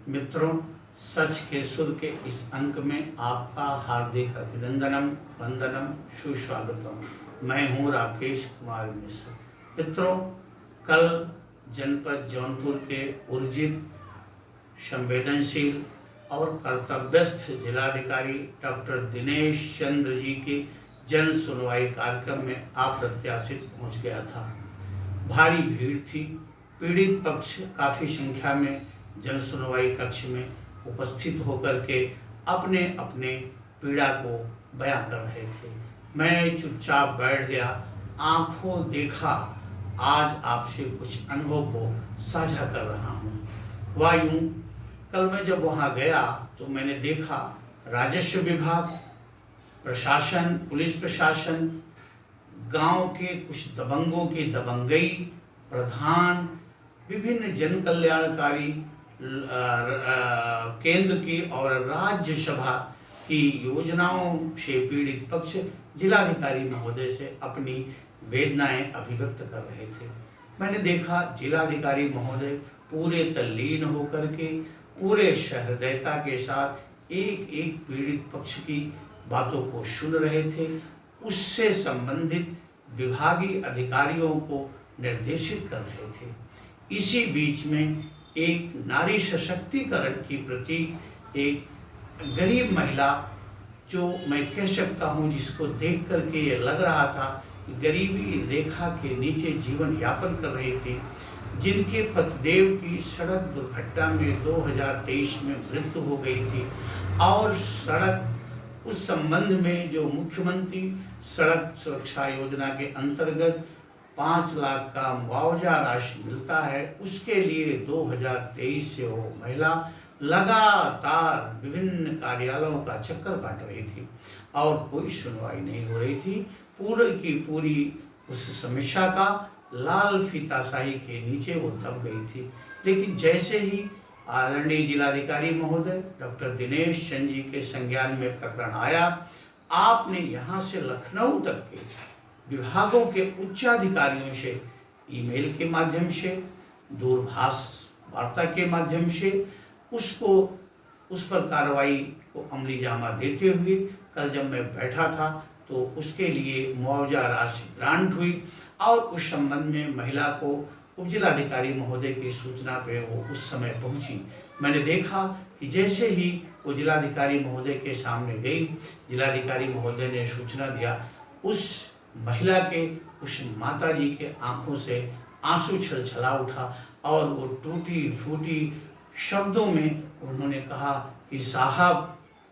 मित्रों, सच के सुर के इस अंक में आपका हार्दिक अभिनंदनम, वंदनम, सुस्वागतम। मैं हूं राकेश कुमार मिश्र। मित्रों, कल जनपद जौनपुर के उर्जित, संवेदनशील और कर्तव्यस्थ जिलाधिकारी डॉक्टर दिनेश चंद्र जी के जन सुनवाई कार्यक्रम में अप्रत्याशित पहुंच गया था। भारी भीड़ थी। पीड़ित पक्ष काफ़ी संख्या में जन सुनवाई कक्ष में उपस्थित होकर के अपने अपने पीड़ा को बयां कर रहे थे। मैं चुपचाप बैठ गया, आंखों देखा। आज आपसे कुछ अनुभव को साझा कर रहा हूँ। हुआ यूँ, कल मैं जब वहाँ गया तो मैंने देखा राजस्व विभाग, प्रशासन, पुलिस प्रशासन, गांव के कुछ दबंगों की दबंगई, प्रधान, विभिन्न जन कल्याणकारी केंद्र की और राज्यसभा की योजनाओं से पीड़ित पक्ष जिलाधिकारी महोदय से अपनी वेदनाएं अभिव्यक्त कर रहे थे। मैंने देखा जिलाधिकारी महोदय पूरे तल्लीन होकर के पूरे सहृदयता के साथ एक एक पीड़ित पक्ष की बातों को सुन रहे थे, उससे संबंधित विभागीय अधिकारियों को निर्देशित कर रहे थे। इसी बीच में एक नारी सशक्तिकरण की प्रतीक एक गरीब महिला, जो मैं कह सकता हूँ जिसको देख करके ये लग रहा था कि गरीबी रेखा के नीचे जीवन यापन कर रही थी, जिनके पतिदेव की सड़क दुर्घटना में 2023 में मृत्यु हो गई थी और सड़क उस संबंध में जो मुख्यमंत्री सड़क सुरक्षा योजना के अंतर्गत 5 लाख का मुआवजा राशि मिलता है, उसके लिए 2023 से वो महिला लगातार विभिन्न कार्यालयों का चक्कर काट रही थी और कोई सुनवाई नहीं हो रही थी। पूरी की पूरी उस समस्या का लाल फीताशाही के नीचे वो दब गई थी। लेकिन जैसे ही आदरणीय जिलाधिकारी महोदय डॉक्टर दिनेश चंद्र जी के संज्ञान में प्रकरण आया, आपने यहाँ से लखनऊ तक के विभागों के उच्चाधिकारियों से ईमेल के माध्यम से, दूरभाष वार्ता के माध्यम से उस पर कार्रवाई को अमली जामा देते हुए कल जब मैं बैठा था तो उसके लिए मुआवजा राशि ग्रांट हुई और उस संबंध में महिला को उप जिलाधिकारी महोदय की सूचना पे वो उस समय पहुंची। मैंने देखा कि जैसे ही वो जिलाधिकारी महोदय के सामने गई, जिलाधिकारी महोदय ने सूचना दिया, उस महिला के उस माता जी के आंखों से आंसू छलछला उठा और वो टूटी फूटी शब्दों में उन्होंने कहा कि साहब,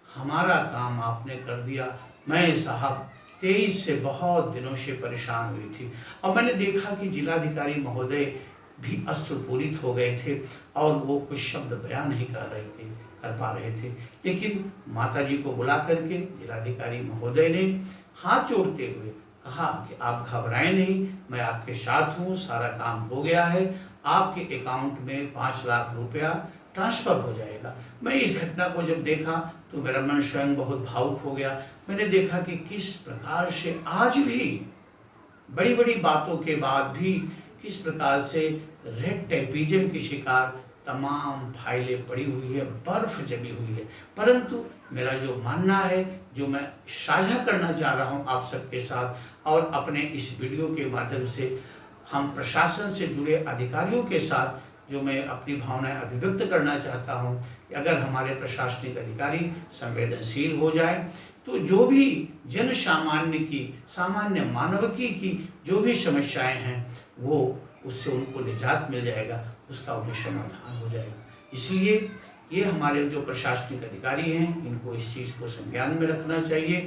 हमारा काम आपने कर दिया। मैं साहब 23 से बहुत दिनों से परेशान हुई थी। और मैंने देखा कि जिलाधिकारी महोदय भी अश्रुपूरित हो गए थे और वो कुछ शब्द बयान नहीं कर पा रहे थे। लेकिन माता जी को बुला करके जिलाधिकारी महोदय ने हाथ जोड़ते हुए कहा कि आप घबराएं नहीं, मैं आपके साथ हूँ, सारा काम हो गया है, आपके अकाउंट में 5 लाख रुपया ट्रांसफ़र हो जाएगा। मैं इस घटना को जब देखा तो मेरा मन स्वयं बहुत भावुक हो गया। मैंने देखा कि किस प्रकार से आज भी बड़ी बड़ी बातों के बाद भी किस प्रकार से रेड टेपिज्म की शिकार तमाम फाइलें पड़ी हुई है, बर्फ जमी हुई है। परंतु मेरा जो मानना है, जो मैं साझा करना चाह रहा हूं आप सबके साथ और अपने इस वीडियो के माध्यम से हम प्रशासन से जुड़े अधिकारियों के साथ जो मैं अपनी भावनाएं अभिव्यक्त करना चाहता हूं कि अगर हमारे प्रशासनिक अधिकारी संवेदनशील हो जाए तो जो भी जन सामान्य की, सामान्य मानविकी की जो भी समस्याएं हैं वो उससे उनको निजात मिल जाएगा, उसका उन्हें समाधान हो जाएगा। इसलिए ये हमारे जो प्रशासनिक अधिकारी हैं, इनको इस चीज़ को संज्ञान में रखना चाहिए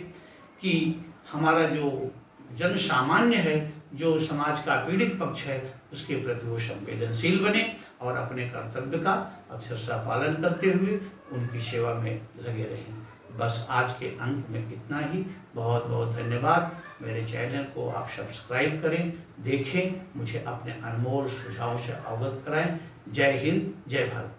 कि हमारा जो जन सामान्य है, जो समाज का पीड़ित पक्ष है, उसके प्रति वो संवेदनशील बने और अपने कर्तव्य का अक्षरशः पालन करते हुए उनकी सेवा में लगे रहें। बस आज के अंक में इतना ही। बहुत बहुत धन्यवाद। मेरे चैनल को आप सब्सक्राइब करें, देखें, मुझे अपने अनमोल सुझावों से अवगत कराएं। जय हिंद, जय भारत।